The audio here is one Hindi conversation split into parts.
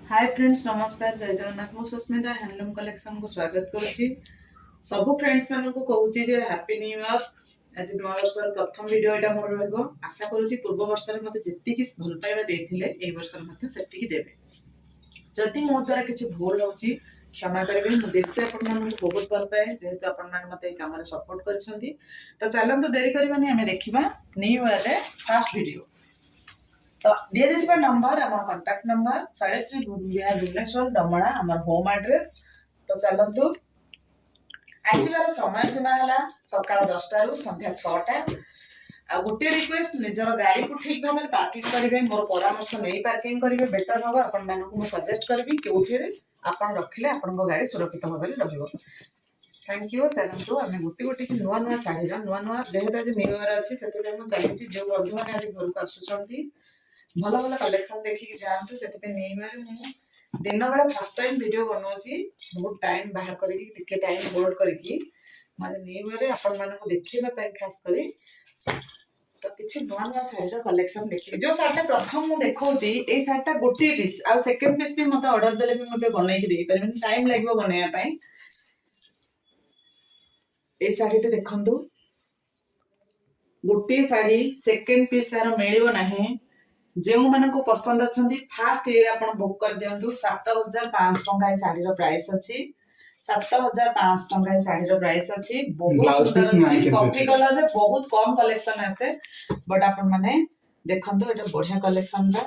हाय फ्रेंड्स नमस्कार जय जगन्नाथ मु सुस्मिता हैंडलूम कलेक्शन को स्वागत करुच्ची सब फ्रेंड्स मान को कहूँ जे हैप्पी न्यू ईयर आज नव वर्ष प्रथम वीडियो यहाँ मोर रहा आशा करुच्ची पूर्व वर्ष मत जी भल पाइबा देते वर्ष से देवे जदि मो द्वारा किसी भूल हो क्षमा करेंगे मुझे देखिए बहुत भल पाए जेहेतु आप कम सपोर्ट कर चलते डेरी करवानी आम देखा न्यू ईयर फास्ट वीडियो तो दिया जाइए नंबर आम कंटाक्ट नंबर शैलश्री विहार भुवनेश्वर डमणा आम होम एड्रेस तो चलतु आसबार समय सीमा है सका 10टा रु संध्या 6टा आ गोटे रिक्वेस्ट निजर गाड़ी को ठीक भाव में पार्किंग करेंगे मोर परामर्श नहीं पार्किंग करेंगे बेटर हम आपको सजेस्ट करी कौटी आप रखिले आप गाड़ी सुरक्षित भाव में रही थैंक यू चलतु आम गोटे गोटे की नुआ नुआ शाढ़ी नुआ नुआ जेहेतु आज न्यू ईयर अच्छी से चलती जो बंधु मैंने आज घर को आसुँच भल भल कलेक्शन देखिए जातु से दिन बेला फर्स्ट टाइम वीडियो बनाऊँगी बहुत टाइम बाहर करके टाइम होल्ड करके न्यू ईयर आपण मानक देखा खास कर तो किसी नुआ नुआ शाढ़ी कलेक्शन देखिए जो शाढ़ी प्रथम मुझे देखा ये शाढ़ी गोटे पीस आ सेकेंड पीस भी मत ऑर्डर देले भी मुझे बनई पारे टाइम लगे बनवाई ये शाढ़ी देखु गोटे शाढ़ी सेकेंड पीस तार मिल ना जो मान को पसंद अच्छा फास्ट ये आप बुक कर दिंतु 7500 टंका शाढ़ी प्राइस अच्छी 7500 टंका शाढ़ी प्राइस अच्छी बहुत सुंदर अच्छी कॉफी कलर रे बहुत कम कलेक्शन आसे बट आपण माने देखंतु एटा बढ़िया कलेक्शन बा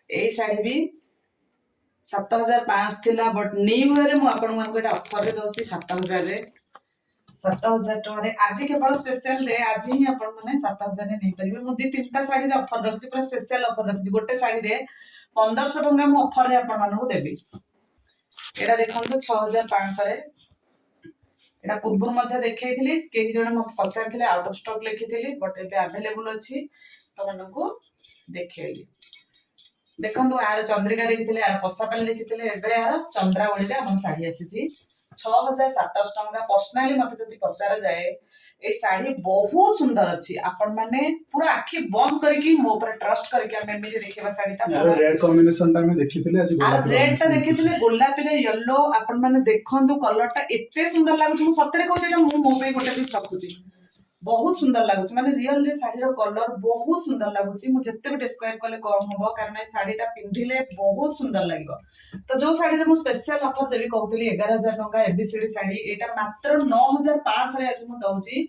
ए शाढ़ी भी 7500 थिला बट न्यू ईयर मु आपण मान को एटा ऑफर रे दउची 7000 रे 7000 टंका आज केवल स्पेशल डे आज ही आपण माने 7000 नहीं परिबे मु दी तीनटा साड़ी रे ऑफर रखछि पूरा स्पेशल ऑफर रखछि गोटे साड़ी रे 1500 टंका मु ऑफर रे आपण मानकु देबी एटा देखंतु 6500 रे एटा पूर्व मध्ये देखैथिली केही जण म पचारथिले आउट ऑफ स्टॉक लिखिथिली बट एबे अवेलेबल अछि त मानकु देखैली देखंतु आर चंद्रिका देखिथिले आर पसापाली देखिथिले एबे आर चंद्रावली रे हमन साड़ी आसीछि 6700 टंका पर्सनाली मत जदि पचारा जाए ए साड़ी बहुत सुंदर अच्छी आपण माने पूरा आखि बंद करके मो ऊपर ट्रस्ट करके हम एमडी देखिबा साड़ीटा यार रेड कॉम्बिनेशन ता में देखिथिले आज गोलापी रेड ता देखिथिले गोलापी रे येलो आपण माने देखंतु कलर टा एते सुंदर लागुछ मु सतरे कहू एटा मु मो पे गोटे पीस रखुची बहुत सुंदर लागुछ माने रियल रे साड़ी रो कलर बहुत सुंदर लागुछ मु जत्ते भी डिस्क्राइब करले कम होबो कारण ए साड़ीटा पिंधिले बहुत सुंदर लागो तो जो साड़ी रे मु स्पेशल ऑफर देबी कहउतली 11000 टंका एबीसीडी साड़ी एटा मात्र 9500 रे आज मु दउची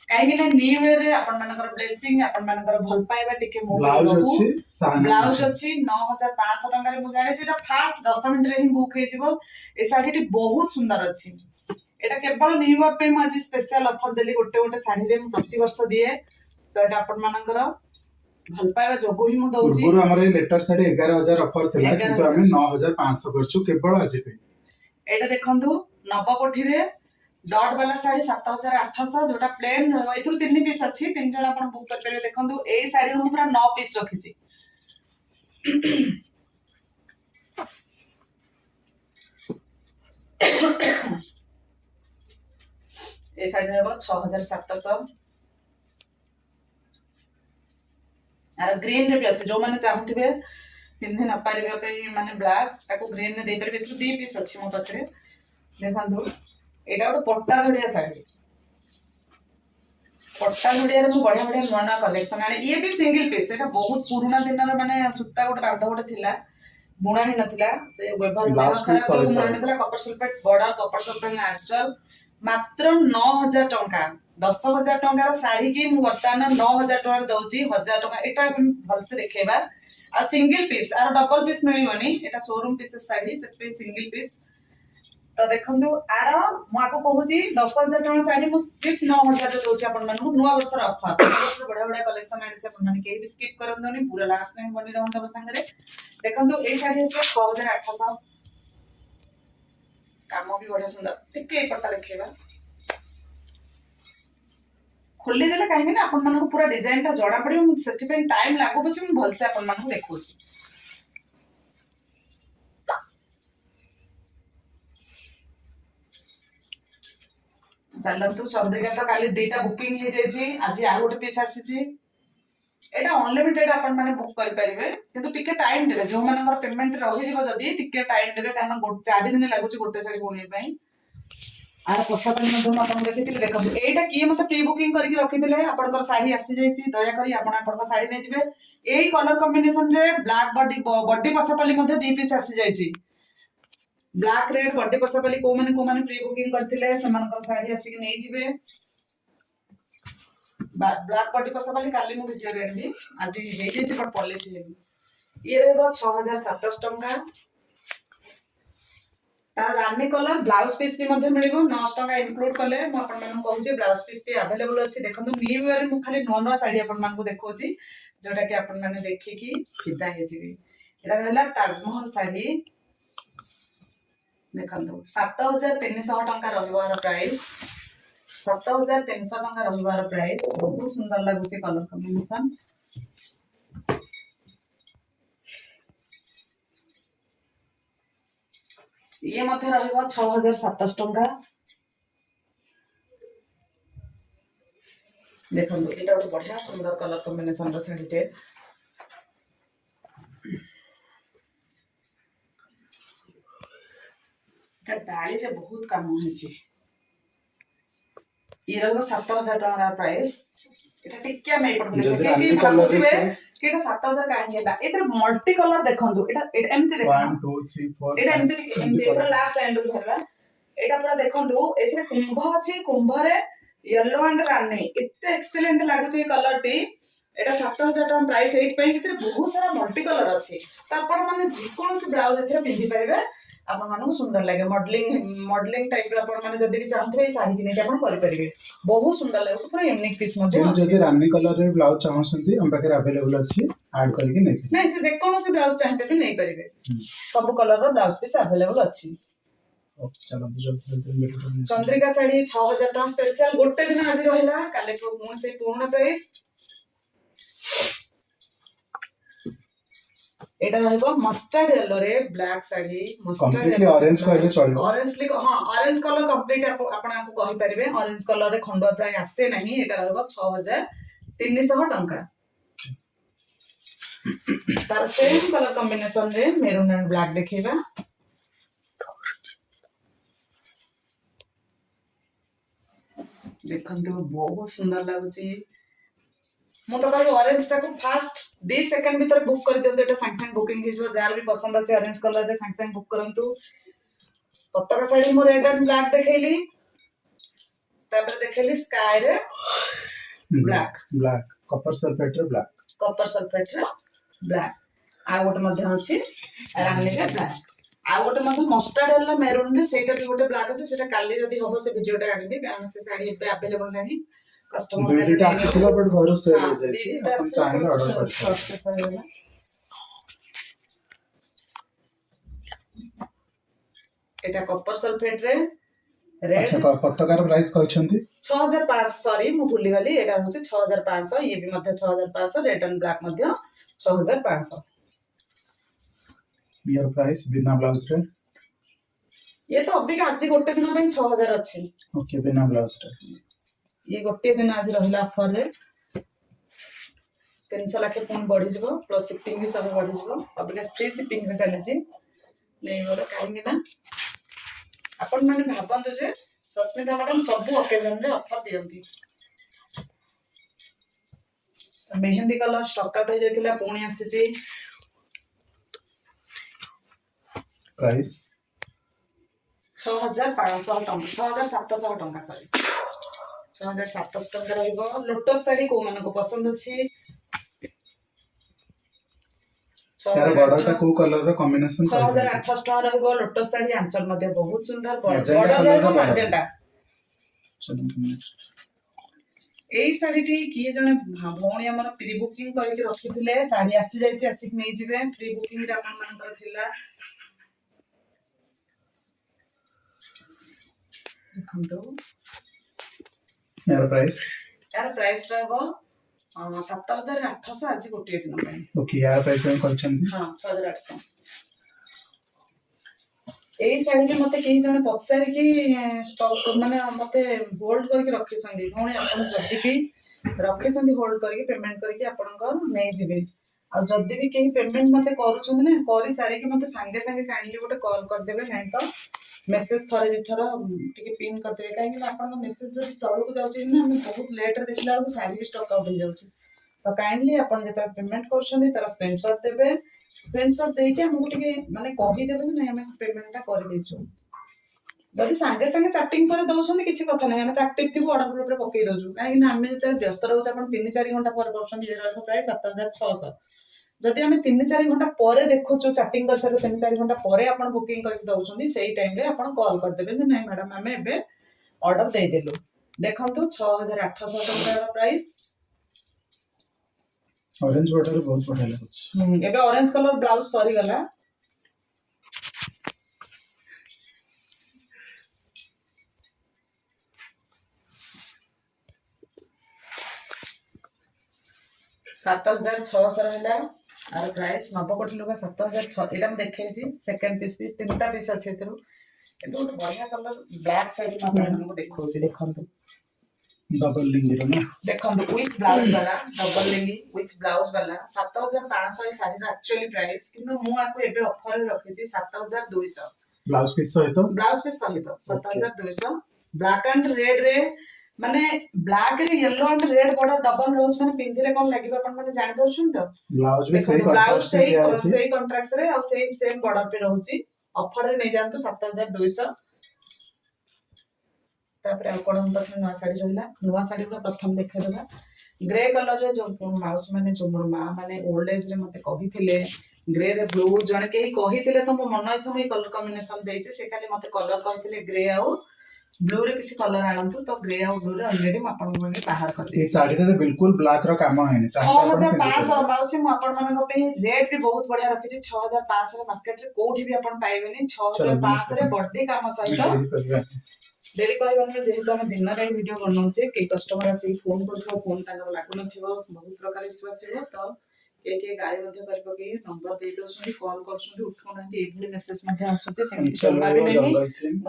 काहे ना न्यू ईयर रे आपण मानकर ब्लेसिंग आपण मानकर भल पाइबा टिके मो ब्लाउज अछि 9500 टंका रे मु जाने सेटा फास्ट 10 मिनिट रे ही बुक हे जिवो ए साड़ीटी बहुत सुंदर अछि एटा केवल न्यू ईयर पे मु आज स्पेशल ऑफर देली गोटे गोटे साड़ी रे प्रति वर्ष दिए तो एटा आपण मानकर भल पाइबा जोगो ही मु दउची पूरा हमरे लेटर साड़ी 11000 ऑफर थिला किंतु हमें 9500 करछु केवल आज पे एटा देखंतु नवकोठी रे डॉट वाला साड़ी 7800 जोटा प्लेन एथुर तीन पीस अछि तीन जण आपण बुक कर परबे देखंतु ए साड़ी रो पूरा 9 पीस रखिछि ए साड़ी रहबो 6700 आर ग्रीन रे भी अछि जो माने चाहथिबे पिन्धि न पारिबे पे माने ब्लैक ताको ग्रीन ने दे परबे एथुर दी पीस अछि मो पत्रे देखंतु एटा गोटे पट्टा धड़िया साड़ी पट्टा धड़िया रे बढ़िया बढ़िया नुआ नुआ कलेक्शन आने ये भी सिंगल पीस एटा बहुत पुराना दिन माने सूता गोटे बांध गोटे थिला बुणा ही नथिला से व्यवहार खराब जो बुणा नथिला कपर सल्फेट बड़ा कपर सल्फेट आंचल मात्र 9000 टंका 10000 टंका साड़ी की मु वर्तमान 9000 टंका दउची 1000 टंका एटा भल से देखेबा आ सिंगल पीस आर डबल पीस मिलिबनी एटा शोरूम पीस साड़ी से सिंगल पीस तो देखंतु आर मु आपको कहूची 10000 टंका साड़ी मु सिर्फ 9000 रे दोची आपन मानू नुवा वर्ष रा ऑफर बड़ा बड़ा कलेक्शन आनी आपन माने के भी स्किप करंदोनी पूरा लास्ट टाइम बनी रहन तब संगे देखंतु ए साड़ी से 6800 काम भी बड़ा सुंदर टिके पट्टा देखिबा खोली देले काहे ना आपन मानू पूरा डिजाइन ता जोड़ा पड़ियो मु सेति पे टाइम लागो बछि मु भल से आपन मानू देखौची चलतु चंद्रिका तो काली दुईटा बुकिंग हो जाए आज आ गोटे पीस आसी एटा अनलिमिटेड आपण माने बुक करि परिबे किंतु टिके टाइम देबे जो मानकर पेमेंट रहि जिवो जदी टिके टाइम देबे कारण 4 दिन लागुची गोटे साड़ी बोने पई आर पोसा पनि मधु आपण देखिथिले देखो एटा की मते प्री बुकिंग करके रखिथिले आपनकर साड़ी आसी जाईची दया करी आपण आपनकर साड़ी नै जिवे एई कलर कॉम्बिनेशन रे ब्लैक बॉडी पसापाली मध्ये 2 पीस आसी जाईची ब्लैक रेड बॉडी पसापाली को माने प्री बुकिंग करथिले समानकर साड़ी आसी नै जिवे ब्लैक बॉडी पसापाली काली मु वीडियो रेडी आज हे जे पर पॉलिसी हे ये रहबो 6700 टंका तार रानी कलर ब्लाउज पीस भी मध्ये मिलिबो 900 टंका इंक्लूड कले म आपन मन कहूची ब्लाउज पीस भी अवेलेबल अछि देखंतु न्यू ईयर मु खाली नवा साड़ी आपन मन को देखौची जोटा कि आपन माने देखि कि फिदा हे जिवि एटा रहला ताजमहल साड़ी देखंतु 7300 टंका रहबो आर प्राइस 7300 टंका रहबार प्राइस बहुत सुंदर लागुची कलर कॉम्बिनेशन ये मध्ये रहबो 6700 टंका देखंतु एटा बहुत बढ़िया सुंदर कलर कॉम्बिनेशन रो साड़ी टे एटा डाली रे बहुत काम होईची ये रहबो 7000 टंका प्राइस एटा टिक्का मे पड़ले के भाबुथिबे कि एटा 7000 काहे हेला एतरे मल्टी कलर देखंतु एटा एमती देखंतु 1 2 3 4 एटा एमती पूरा लास्ट एंड को धरला एटा पूरा देखंतु एतरे कुंभ अछि कुंभ रे येलो एंड रानी इत्ते एक्सीलेंट लागुची कलर टी एटा 7000 टंका प्राइस एट पे एतरे बहुत सारा मल्टी कलर अछि त आपण माने जे कोनोसी ब्लाउज एतरे पिंधि परिबे आपण मानू सुंदर लगे मॉडलिंग टाइप रो आपण माने जदी भी चाहथबे साड़ी किने के आपण करि परिबे बहुत सुंदर लागे पूरा यूनिक पीस मध्ये जदी रानी कलर रे ब्लाउज चाहसंती हम पाखे अवेलेबल अछि ऐड करके नै नहीं से जे कोनोसी ब्लाउज चाहते भी नहीं परिबे सब कलर रो ब्लाउज पीस अवेलेबल अछि चलो जल्दी चंद्रिका साड़ी 6000 टका स्पेशल गोटे दिन आज रहिला काले को मु से पूर्ण प्राइस एटा रहबो मस्टर्ड येलो रे black sari mustard completely orange कहले चलिबो ऑरेंज कलर कंप्लीट आपण आपको कहि परिबे ऑरेंज कलर रे खंडुआ प्राय आसे नहीं एटा रहबो 6300 टंका तार सेम कलर कॉम्बिनेशन रे मेरून एंड ब्लैक देखिबा देखंतु बहुत सुंदर लागुची मु तो कहबो ऑरेंज टा को फास्ट 2 सेकंड भीतर बुक कर दियंतु एटा संग संग बुकिंग हिजो जार भी पसंद अछि ऑरेंज कलर रे संग संग बुक करंतु पत्ता साड़ी मो रेड एंड ब्लैक देखैली तापर देखैली स्काई रे ब्लैक कॉपर सल्फेट रे ब्लैक आ गोटे मध्य अछि रानी रे ब्लैक आ गोटे मध्य मस्टर्ड येलो मेरून रे सेटा भी गोटे ब्लैक अछि सेटा काली जदी होबो से वीडियोटा आनिबे कारण से साड़ी एबे अवेलेबल नाही कस्टमर दुई दुटा आसीथिला बट घर सेल हो जाय छी अपन चाहे ऑर्डर कर एटा कॉपर सल्फेट रे रेड अच्छा पत्तकार प्राइस कहछंती 6500 सॉरी मु भूली गली एटा होचे 6500 ये भी मध्य 6500 red and black Madhya 6500 your price बिना ब्लाउज रे ये तो अभी आज गोटे दिन पे 6000 अछि ओके बिना ब्लाउज रे ये गोटे दिन आज रहिला ऑफर रे 300 लाख पुन बढ़ी जबो प्लस शिपिंग भी सब बढ़ी जबो अभी फ्री शिपिंग रे चले छी नहीं बोले काहे ना अपन माने भाबंतु जे सस्मिता मैडम सब ओकेजन रे ऑफर दियंती मेहंदी कलर स्टॉक आउट हो जाइतिला पुणी आसी छी प्राइस 6500 टंका 6700 टंका सॉरी 6700 टंका रहइबो लोटस साड़ी को मन को पसंद अछि तार बॉर्डर का को कलर रो कॉम्बिनेशन 6800 टका रहइबो लोटस साड़ी आंचल मध्ये बहुत सुंदर बॉर्डर रहइबो मैजेंटा चलो नेक्स्ट एई साड़ी टी किए जने भौणी हमर प्री बुकिंग करके रखिथिले साड़ी आसी जाइछि आसी नै जिवे प्री बुकिंग रे अपन मानकर थिला देखंतु यार प्राइस रहबो 7800 आज गोटे दिन पे ओके यार प्राइस में कहछंती हां 6800 एई साड़ी के मते केही जने पचारि कि स्टॉक माने मते होल्ड करके रखि संदी भौणी अपन जदी भी रखिछन्ती होल्ड करके पेमेंट करके आपनकर नै जिवे आ जदि भी केही पेमेंट मते करूछन्ती ना करी सारी के मते संगे संगे काइंडली गोटे कॉल कर देबे नै तो मेसेज थरे दिथर टिके पिन कर देबे काहे कि आपन मेसेज जदि तळु को जाउछि ना हम बहुत लेट रे देखला को सारी भी स्टॉक आउट हो जाउछि तो काइंडली आपन जेता पेमेंट करछन्ती तार स्क्रीनशॉट देबे स्क्रीनशॉट देई के हमहु टिके माने कहि देबे नै हम पेमेंट ता कर देछु जदि सांगे सांगे चैटिंग पर दउछन्ती किछि कथा नै हम त एक्टिव थिबो ऑर्डर ग्रुप रे पकई दउछु काहे कि आमे जेते व्यस्त रहउछ अपन 3-4 घंटा पर करछन्ती जेरा प्राय 7600 जदि आमे 3-4 घंटा पर देखुछु चैटिंग कर सारे 3-4 घंटा पर अपन बुकिंग करके दउछन्ती सेही टाइम रे अपन कॉल कर देबे जे नै मैडम आमे एबे ऑर्डर दे देलु देखंतु 6800 टका प्राइस ऑरेंज वाटर बहुत बढ़िया लागुछ एबे ऑरेंज कलर ब्लाउज सरी गला 7600 रहला आर प्राइस नवकोटी लुगा 7006 एटा हम देखैछि सेकंड पीस भी तीनटा पीस अछि एतरु एतो बढ़िया कलर ब्लैक साइड में आपण हमको देखौछि देखंतु डबल लिंग ना देखंतु विथ ब्लाउज वाला डबल लिंगी विथ ब्लाउज वाला 7500 ए साड़ी एक्चुअली प्राइस किंतु मु आको एबे ऑफर रे रखिछि 7200 ब्लाउज पीस सहित 7200 ब्लैक एंड रेड रे माने ब्लैक रे yellow and red border double रोज माने पिंधिले कोन लागिबो अपन माने जानि परछुन तो ब्लाउज भी सही कॉन्ट्रैक्ट रे और सेम बॉर्डर पे रहउची ऑफर रे नै जानतु 7200 तापर आ कोन तक नवा साड़ी रहला नवा साड़ी को प्रथम देखै देबा ग्रे कलर रे जो माउस माने जो मोर मां माने ओल्ड एज रे मते कहिथिले ग्रे रे ब्लू जने केही कहिथिले तो मो मन इच्छा मैं कलर कॉम्बिनेशन देछि से खाली मते कलर कहिथिले ग्रे आउ ब्लू रे किछि कलर आनंतु तो ग्रे आउ ब्लू रे ऑलरेडी म आपन माने बाहर कर ए साड़ी रे बिल्कुल ब्लैक रो काम हैनी 6500 माउसी म आपन मानक पे रेट भी बहुत बढ़िया रखि 6500 रे मार्केट रे कोठी भी आपन पाइबेनी 6500 रे बॉडी काम सहित देरी कहबन जेहेतु हम दिन रे वीडियो बनाउछे के कस्टमर आसी फोन करथो फोन तांगर लागु नथिबो बहुत प्रकार इश्यू आसीबो तो के गाड़ी मध्ये करि पके नंबर दे दोछन्ती कॉल करछन्ती उठौनांती एभली मेसेज मध्ये आसुचे सेमति जवाब भी नै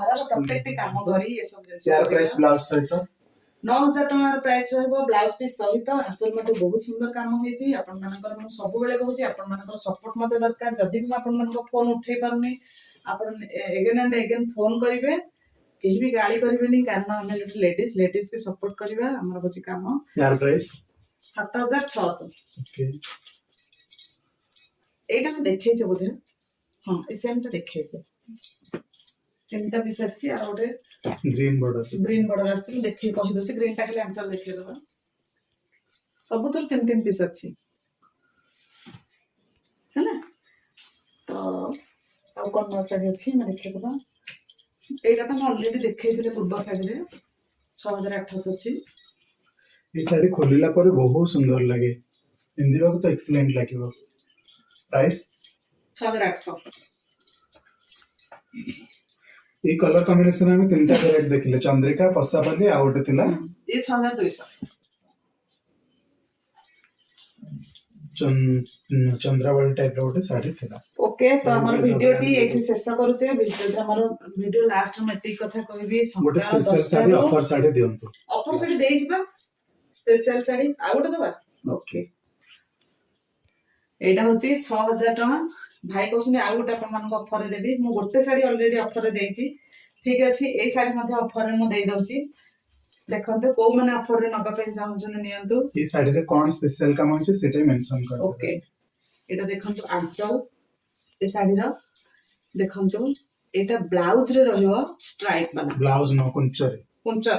घर प्रत्येकटी काम करी ए सब जिंस चार प्राइस ब्लाउज सहित 9000 टका प्राइस रहबो ब्लाउज पीस सहित आंचल मध्ये बहुत सुंदर काम होईची आपन मानकर मन सब बेले कहूची आपन मानकर सपोर्ट मध्ये दरकार जदी भी आपन मानकर फोन उठै पारनी आपन अगेन एंड अगेन फोन करिवे केही भी गाली करिवेनी कारण हम लेडीज के सपोर्ट करिवा हमर होची काम यार प्राइस 7600 ओके एटा हम देखै छै बोधे हां ए सेम टा देखै छै तीनटा पीस आछि आ ओटे ग्रीन बॉर्डर आछि देखै कहि दोछि ग्रीन टा खाली आंचल देखै दबा सब तो तीन तीन पीस अछि है ना तो आ कोन मसा अछि मैं देखै दबा एटा तो हम ऑलरेडी देखै दिले पूर्व साइड रे 6800 अछि ये साड़ी खोलिला पर बहुत सुंदर लगे इंदिरा को तो एक्सीलेंट लागिबो प्राइस 6800 ये कलर कॉम्बिनेशन में तीनटा वेराइटी देखिले चंद्रिका पसापाली आ गोटे थिला ये 6200 चंद्रावली टाइप रो गोटे साड़ी थिला ओके तो हमर वीडियो टी एठी शेष करूचे हमर वीडियो लास्ट में एती कथा कहबी गोटे स्पेशल साड़ी ऑफर साड़ी दियंतु ऑफर साड़ी देई जिबा स्पेशल साड़ी आ गोटे दबा ओके एटा होची 6000 टका भाई कहउछन आ गोटे अपन मान ऑफर देबी मु गोटे साड़ी ऑलरेडी ऑफर देइची ठीक अछि ए साड़ी मध्ये ऑफर मु देई दउची देखंतु को माने ऑफर रे नबा पे चाहउछन नियंतु ई साड़ी रे कोन स्पेशल काम होची सेटा मेंशन कर ओके एटा देखंतु आंचल ए साड़ी रो देखंतु एटा ब्लाउज रे रहयो स्ट्राइप वाला ब्लाउज न कुंचर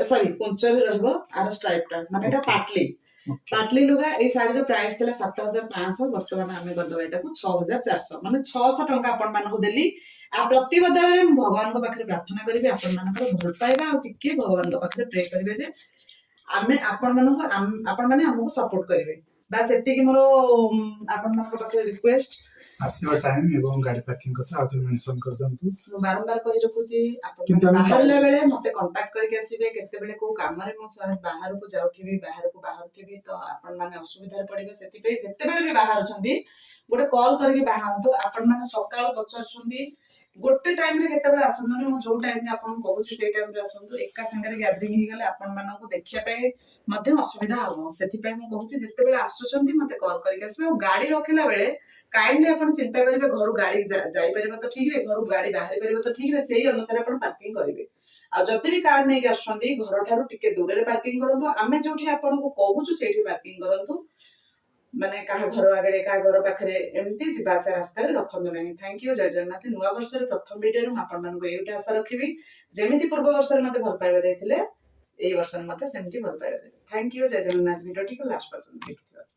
सॉरी कुंचर रे रहबो आर स्ट्राइप टा माने एटा पाटली लुगा ए साड़ी रो प्राइस तले 7500 वर्तमान हमें कर दबा एटा को 6400 माने 600 टका अपन मान को देली आ प्रति बदले भगवान को पाखरे प्रार्थना करिवे अपन मान को भल पाइबा आ टिके भगवान को पाखरे प्रे करिवे जे आमे अपन मान को अपन माने हमको सपोर्ट करिवे बस एति कि मोर अपन मान को पाखरे रिक्वेस्ट आसीबा टाइम एवं गाड़ी पार्किंग कथा आउ मेंशन कर दंतु बारंबार कहि रखुची अपन बाहर ले बेले मते कांटेक्ट करके आसीबे केते बेले को काम रे मो शहर बाहर को जाउथिबी बाहर थिबी तो अपन माने असुविधा पड़िबे सेति पे जत्ते बेले भी बाहर छंदी गोटे कॉल करके बाहरंतु अपन माने सकाळ पचर छंदी ଗୋଟେ ଟାଇମ ରେ କେତେବେଳେ ଆସନ୍ତୁନି, ମୁଁ ଯୋଉ ଟାଇମ ରେ ଆପଣଙ୍କୁ କହୁଛି ସେଇ ଟାଇମ ରେ ଆସନ୍ତୁ। ଏକା ସାଙ୍ଗରେ ଗ୍ୟାଦରିଂ ହେଇଗଲେ ଆପଣ ମାନଙ୍କୁ ଦେଖିବା ପାଇଁ ମଧ୍ୟ ଅସୁବିଧା ହବ। ସେଥିପାଇଁ ମୁଁ କହୁଛି ଯେତେବେଳେ ଆସୁଛନ୍ତି ମତେ କଲ୍ କରିକି ଆସିବେ। ଆଉ ଗାଡି ରଖିଲା ବେଳେ କାଇଣ୍ଡଲି ଆପଣ ଚିନ୍ତା କରିବେ ଘରୁ ଗାଡି ଯାଇପାରିବ ତ ଠିକ ରେ, ଘରୁ ଗାଡି ବାହାରି ପାରିବ ତ ଠିକ ରେ, ସେଇ ଅନୁସାରେ ଆପଣ ପାର୍କିଂ କରିବେ। ଆଉ ଯଦି ବି କାର ନେଇକି ଆସୁଛନ୍ତି ଘର ଠାରୁ ଟିକେ ଦୂରରେ ପାର୍କିଂ କରନ୍ତୁ। ଆମେ ଯୋଉଠି ଆପଣଙ୍କୁ କହୁଛୁ ସେଇଠି ପାର୍କିଂ କରନ୍ତୁ। ମାନେ କାହା ଘର ଆଗରେ କାହା ଘର ପାଖରେ ଏମିତି ଯିବା ଆସିବା ରାସ୍ତାରେ ରଖନ୍ତୁ ନାହିଁ। ଥ୍ୟାଙ୍କ ୟୁ, ଜୟ ଜଗନ୍ନାଥ। ନୂଆ ବର୍ଷର ପ୍ରଥମ ଭିଡିଓରେ ମୁଁ ଆପଣମାନଙ୍କୁ ଏଇଟା ଆଶା ରଖିବି, ଯେମିତି ପୂର୍ବ ବର୍ଷରେ ମତେ ଭଲ ପାଇବା ଦେଇଥିଲେ ଏଇ ବର୍ଷରେ ମତେ ସେମିତି ଭଲ ପାଇବା ଦେବେ। ଥ୍ୟାଙ୍କ ୟୁ, ଜୟ ଜଗନ୍ନାଥ। ଭିଡିଓଟିକୁ ଲାଷ୍ଟ ପର୍ଯ୍ୟନ୍ତ ଦେଖିଥିବାରୁ।